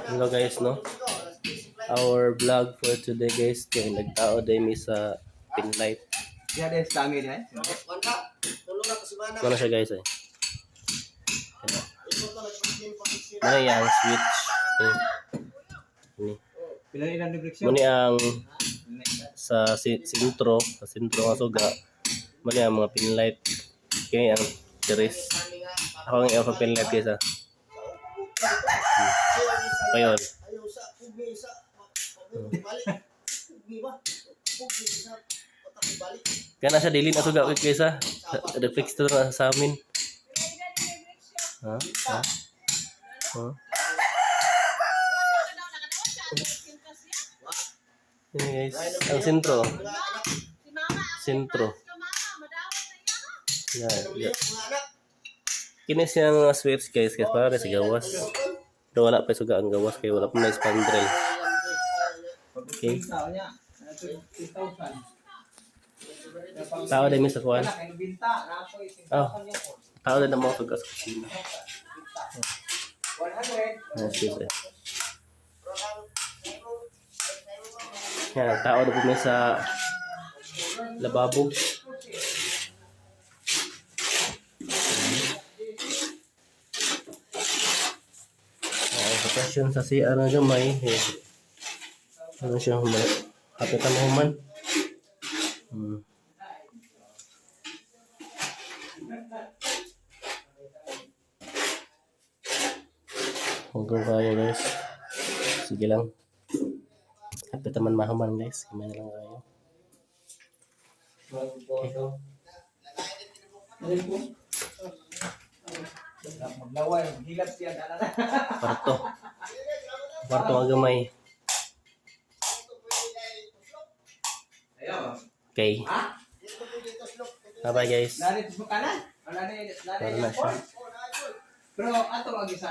Hello guys, no? Our vlog for today guys, kay nagtao day mi sa Pinlight. Ya deh kami deh. Ano siya guys eh? Ano yung switch? Ni. Pila ilang reflection? Muni ang sa sentro nga suga. Muni ang mga Pinlight. Kaya ang series. Ako ang yung Pinlight guys ah. Ngayon. Kaya na siya dili na suga guys ah. Reflex to na sa amin. Ha? Ha? Ha? Yan guys, ang sentro. Sentro. Yan. Kini siya nga switch guys, para sa gawas. Pero wala pa suga ang gawas kaya wala pa na spandrel. Okay. Tao din mi sa kuan. Oh. Tao din mo suga sa kusina. 100. Yan, tao na po may sa lababo. Sa presyon sa CR na gamay. Ano siya humay? Kapitan mo man. Hanggang kaya guys. Sige lang. Kapit naman mahaman guys. Kamay na lang kayo. Maglaway, hilap siya na. Kwarto. Kwarto ang gamay. Okay. Bye bye guys. Lari sa kanan. Para na siya. Pero ato ang isa.